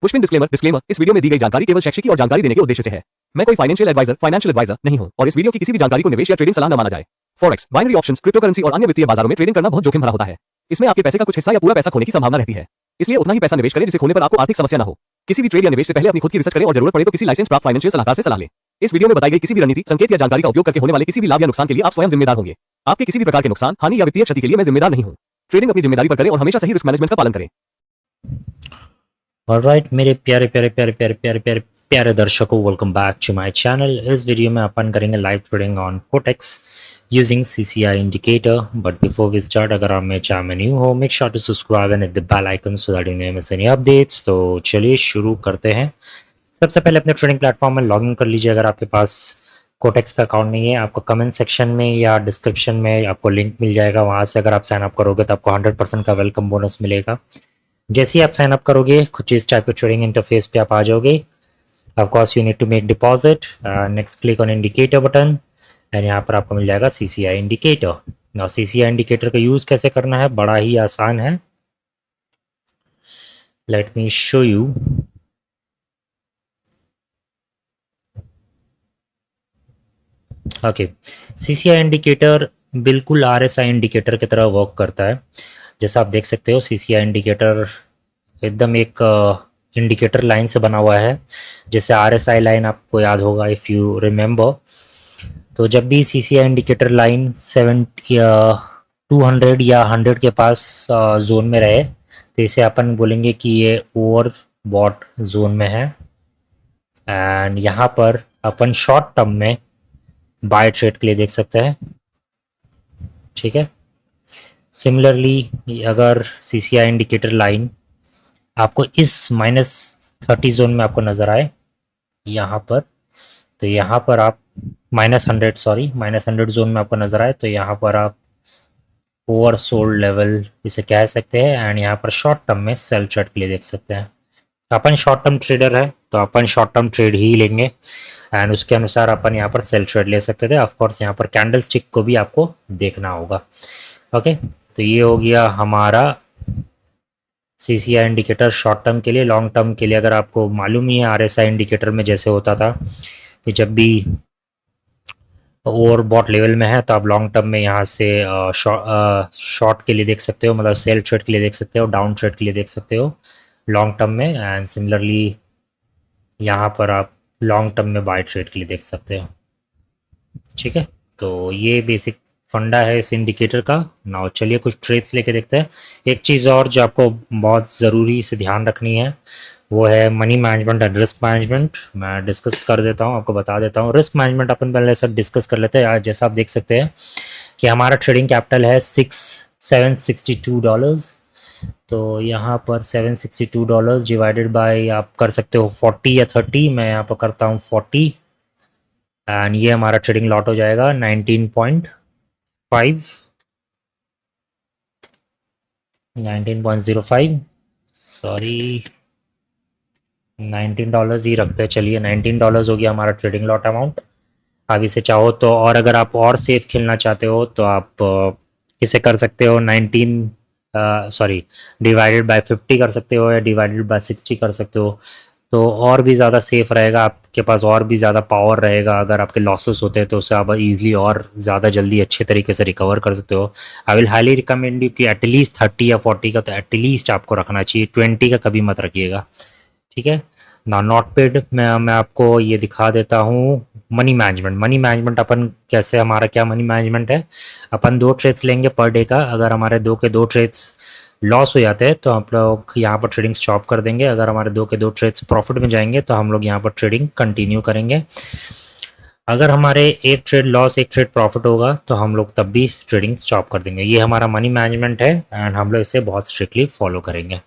पुष्पिन disclaimer disclaimer इस video में दी गई जानकारी केवल शैक्षिक और जानकारी देने के उद्देश्य से है। मैं कोई फाइनेंशियल एडवाइजर नहीं हूं और इस वीडियो की किसी भी जानकारी को निवेश या ट्रेडिंग सलाह न माना जाए। फॉरेक्स, बाइनरी ऑप्शंस, क्रिप्टोकरेंसी और अन्य वित्तीय बाजारों में ट्रेडिंग करना बहुत जोखिम भरा होता है। इसमें आपके पैसे का कुछ हिस्सा या पूरा पैसा खोने की संभावना रहती है। इसलिए उतना ही पैसा निवेश करें जिसे खोने पर आपको आर्थिक समस्या न हो। किसी भी ट्रेड या निवेश से पहले अपनी खुद की रिसर्च करें और जरूरत पड़े तो किसी लाइसेंस प्राप्त फाइनेंशियल सलाहकार से सलाह लें। इस वीडियो में बताई गई किसी भी रणनीति, संकेत या जानकारी का उपयोग करके होने वाले किसी भी लाभ या नुकसान के लिए आप स्वयं जिम्मेदार होंगे। आपके किसी भी प्रकार के नुकसान, हानि या वित्तीय क्षति के लिए मैं जिम्मेदार नहीं हूं। ट्रेडिंग अपनी जिम्मेदारी पर करें और हमेशा सही रिस्क मैनेजमेंट का पालन करें। ऑलराइट मेरे प्यारे प्यारे प्यारे प्यारे प्यारे प्यारे प्यारे दर्शकों, welcome back to my channel. इस वीडियो में अपन करेंगे live trading on Quotex using CCI indicator. But before we start, अगर आप मेरे चैनल में न्यू हो, make sure to subscribe and hit the bell icon so that you never miss any updates. तो चलिए शुरू करते हैं। सबसे पहले अपने ट्रेडिंग प्लेटफॉर्म में लॉगिन कर लीजिए। अगर आपके पास कोटेक्स का अकाउंट नहीं है, आपको कमेंट सेक्शन में या डिस्क्रिप्शन में आपको लिंक मिल जाएगा। वहाँ से अगर आप साइन अप करोगे तो आपको 100% का वेलकम बोनस मिलेगा। जैसे ही आप साइन अप करोगे, कुछ इस टाइप के ट्रेडिंग इंटरफेस पे आप आ जाओगे। Of course you need to make deposit. Next click on indicator button and यहाँ पर आपको मिल जाएगा CCI indicator. Now CCI indicator का यूज़ कैसे करना है, बड़ा ही आसान है। Let me show you. Okay, CCI indicator बिल्कुल आरएसआई इंडिकेटर की तरह वर्क करता है। जैसा आप देख सकते हो, सीसीआई इंडिकेटर एकदम एक इंडिकेटर लाइन से बना हुआ है, जैसे आरएसआई लाइन आपको याद होगा इफ़ यू रिमेंबर। तो जब भी सीसीआई इंडिकेटर लाइन 200 या 100 के पास जोन में रहे, तो इसे अपन बोलेंगे कि ये ओवर बॉट जोन में है। एंड यहाँ पर अपन शॉर्ट टर्म में बाय ट्रेड के लिए देख सकते हैं। ठीक है। सिमिलरली अगर सीसीआई इंडिकेटर लाइन आपको इस -30 जोन में आपको नज़र आए यहाँ पर, तो यहाँ पर आप -100 जोन में आपको नज़र आए, तो यहाँ पर आप ओवर सोल्ड लेवल इसे कह सकते हैं। एंड यहाँ पर शॉर्ट टर्म में सेल ट्रेड के लिए देख सकते हैं। अपन शॉर्ट टर्म ट्रेडर है तो अपन शॉर्ट टर्म ट्रेड ही लेंगे एंड उसके अनुसार अपन यहाँ पर सेल ट्रेड ले सकते थे। ऑफकोर्स यहाँ पर कैंडल स्टिक को भी आपको देखना होगा। ओके, तो ये हो गया हमारा सीसीआई इंडिकेटर शॉर्ट टर्म के लिए। लॉन्ग टर्म के लिए अगर आपको मालूम ही है, आरएसआई इंडिकेटर में जैसे होता था कि जब भी ओवर बॉट लेवल में है तो आप लॉन्ग टर्म में यहाँ से शॉर्ट के लिए देख सकते हो, मतलब सेल ट्रेड के लिए देख सकते हो, डाउन ट्रेड के लिए देख सकते हो लॉन्ग टर्म में। एंड सिमिलरली यहाँ पर आप लॉन्ग टर्म में बाय ट्रेड के लिए देख सकते हो। ठीक है, तो ये बेसिक फंडा है इस इंडिकेटर का। नाउ चलिए कुछ ट्रेड्स लेके देखते हैं। एक चीज़ और जो आपको बहुत ज़रूरी से ध्यान रखनी है वो है money management and risk management. मैं डिस्कस कर देता हूँ, आपको बता देता हूँ। रिस्क मैनेजमेंट अपन पहले सब डिस्कस कर लेते हैं। आज जैसा आप देख सकते हैं कि हमारा ट्रेडिंग कैपिटल है $762। तो यहाँ पर $762 डिवाइडेड बाय आप कर सकते हो 40 या 30। मैं यहाँ पर करता हूँ 40 एंड ये हमारा ट्रेडिंग लॉट हो जाएगा 19.05 सॉरी $19 ही रखते हैं। चलिए $19 हो गया हमारा ट्रेडिंग लॉट अमाउंट। आप इसे चाहो तो, और अगर आप और सेफ खेलना चाहते हो तो आप इसे कर सकते हो 19 डिवाइडेड बाय 50 कर सकते हो या डिवाइडेड बाय 60 कर सकते हो। तो और भी ज़्यादा सेफ रहेगा, आपके पास और भी ज़्यादा पावर रहेगा। अगर आपके लॉसेस होते हैं तो उससे आप ईजिली और ज़्यादा जल्दी अच्छे तरीके से रिकवर कर सकते हो। I will highly recommend you कि एटलीस्ट 30 या 40 का तो एटलीस्ट आपको रखना चाहिए, 20 का कभी मत रखिएगा। ठीक है ना। नॉट पेड मैं आपको ये दिखा देता हूँ। मनी मैनेजमेंट अपन कैसे, हमारा क्या मनी मैनेजमेंट है। अपन 2 ट्रेड्स लेंगे पर डे का। अगर हमारे 2 के 2 ट्रेड्स लॉस हो जाते हैं तो हम लोग यहाँ पर ट्रेडिंग स्टॉप कर देंगे। अगर हमारे 2 के 2 ट्रेड्स प्रॉफिट में जाएंगे तो हम लोग यहाँ पर ट्रेडिंग कंटिन्यू करेंगे। अगर हमारे एक ट्रेड लॉस एक ट्रेड प्रॉफिट होगा तो हम लोग तब भी ट्रेडिंग स्टॉप कर देंगे। ये हमारा मनी मैनेजमेंट है एंड हम लोग इसे बहुत स्ट्रिक्टली फॉलो करेंगे।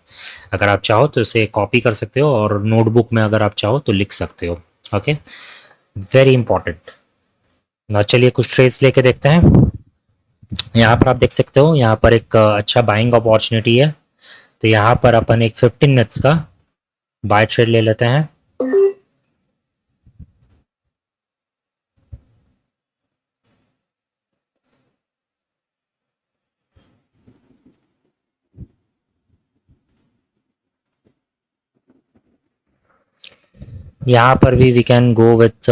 अगर आप चाहो तो इसे कॉपी कर सकते हो और नोटबुक में अगर आप चाहो तो लिख सकते हो। ओके, वेरी इंपॉर्टेंट ना। चलिए कुछ ट्रेड्स लेके देखते हैं। यहाँ पर आप देख सकते हो, यहाँ पर एक अच्छा बाइंग अपॉर्चुनिटी है। तो यहाँ पर अपन एक 15 मिनट्स का बाय ट्रेड ले लेते हैं। यहाँ पर भी we can go with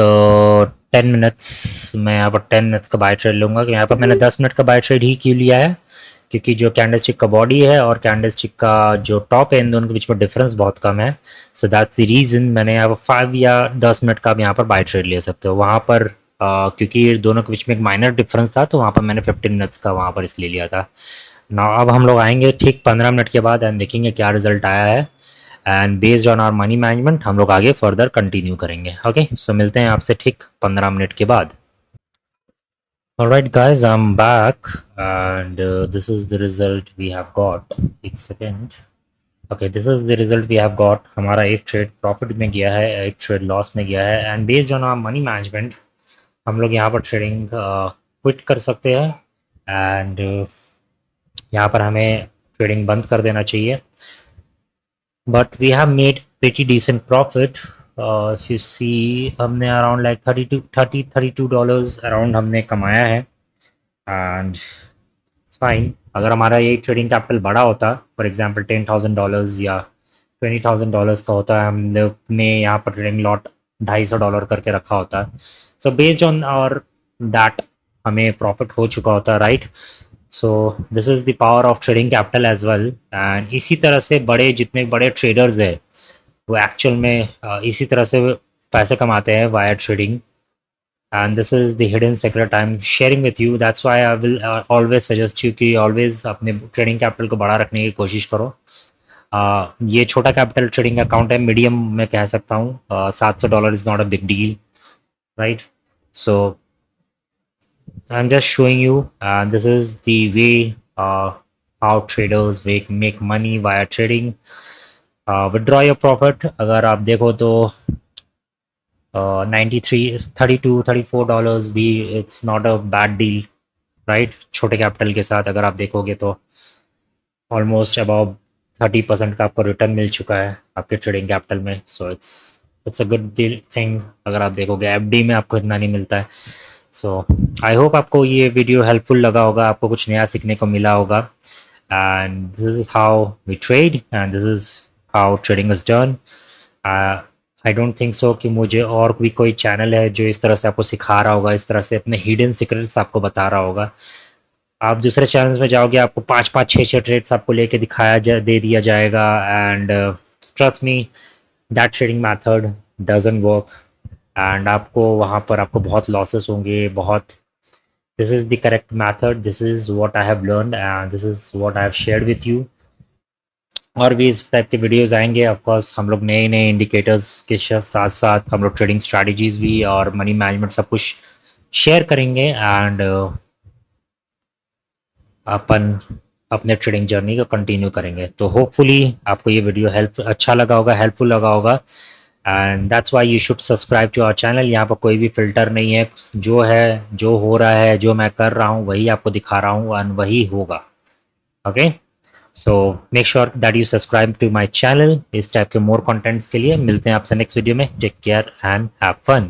10 minutes. मैं यहाँ पर 10 मिनट्स का बाय ट्रेड लूँगा। यहाँ पर मैंने 10 मिनट का बाय ट्रेड ही क्यों लिया है, क्योंकि जो कैंडलस्टिक का बॉडी है और कैंडलस्टिक का जो टॉप है इन दोनों के बीच में डिफरेंस बहुत कम है। सो दैट्स द रीज़न मैंने यहाँ पर 5 या 10 मिनट का आप यहाँ पर बाय ट्रेड ले सकते हो। वहाँ पर क्योंकि दोनों के बीच में एक माइनर डिफरेंस था, तो वहाँ पर मैंने 15 मिनट्स का वहाँ पर इसलिए लिया था ना। अब हम लोग आएंगे ठीक 15 मिनट के बाद एंड देखेंगे क्या रिजल्ट आया है, and based on our money management हम लोग आगे फर्दर कंटिन्यू करेंगे। ओके, सो मिलते हैं आपसे ठीक 15 मिनट के बाद। Alright guys, I'm back and this is the result we have got. एक second. Okay, this is the result we have got. हमारा एक ट्रेड प्रॉफिट में गया है, एक ट्रेड लॉस में गया है, and based on our money management हम लोग यहाँ पर ट्रेडिंग क्विट कर सकते हैं, एंड यहाँ पर हमें ट्रेडिंग बंद कर देना चाहिए। But we have made pretty decent profit. If you see हमने अराउंड लाइक $32 अराउंड हमने कमाया है, एंड इट्स फाइन। अगर हमारा ये ट्रेडिंग कैपिटल बड़ा होता, फॉर एग्जांपल $10,000 या $20,000 का होता है, हम लोग ने यहाँ पर ट्रेडिंग लॉट $250 करके रखा होता है। सो बेस्ड ऑन और दैट हमें प्रॉफिट हो चुका होता है, right. So this is the power of trading capital as well. And इसी तरह से बड़े जितने बड़े ट्रेडर्स है वो एक्चुअल में इसी तरह से पैसे कमाते हैं via trading, and this is the hidden secret I'm sharing with you. That's why I will always suggest you कि always अपने ट्रेडिंग कैपिटल को बड़ा रखने की कोशिश करो। ये छोटा कैपिटल ट्रेडिंग अकाउंट है, मीडियम मैं कह सकता हूँ। $700 is not a big deal, right. So I am just showing you this is the way how traders make money via trading. Withdraw your profit अगर आप देखो तो 34 भी it's not a bad deal, right. छोटे capital के साथ अगर आप देखोगे तो ऑलमोस्ट अबाउट 30% का आपको रिटर्न मिल चुका है आपके ट्रेडिंग कैपिटल में। So it's a good thing. अगर आप देखोगे एफडी में आपको इतना नहीं मिलता है। सो आई होप आपको ये वीडियो हेल्पफुल लगा होगा, आपको कुछ नया सीखने को मिला होगा। And this is how we trade and this is how trading is done. I don't think so कि मुझे और भी कोई चैनल है जो इस तरह से आपको सिखा रहा होगा, इस तरह से अपने हिडन सीक्रेट्स आपको बता रहा होगा। आप दूसरे चैनल्स में जाओगे आपको 5-5, 6-6 ट्रेड्स आपको लेके दे दिया जाएगा, and trust me that trading method doesn't work, and आपको वहाँ पर आपको बहुत लॉसेस होंगे, बहुत। This is the correct method, this is what I have learned and this is what I have shared with you. और भी इस टाइप के वीडियोस आएंगे। ऑफ कोर्स हम लोग नए नए इंडिकेटर्स के साथ साथ हम लोग ट्रेडिंग स्ट्रैटेजीज भी और मनी मैनेजमेंट सब कुछ शेयर करेंगे, एंड अपन अपने ट्रेडिंग जर्नी को कंटिन्यू करेंगे। तो होपफुली आपको ये वीडियो अच्छा लगा होगा, हेल्पफुल लगा होगा, and that's why you should subscribe to our channel. यहाँ पर कोई भी फिल्टर नहीं है, जो है जो हो रहा है जो मैं कर रहा हूँ वही आपको दिखा रहा हूँ एंड वही होगा। Okay, so make sure that you subscribe to my channel. इस टाइप के मोर कंटेंट्स के लिए मिलते हैं आपसे नेक्स्ट वीडियो में। Take care and have fun.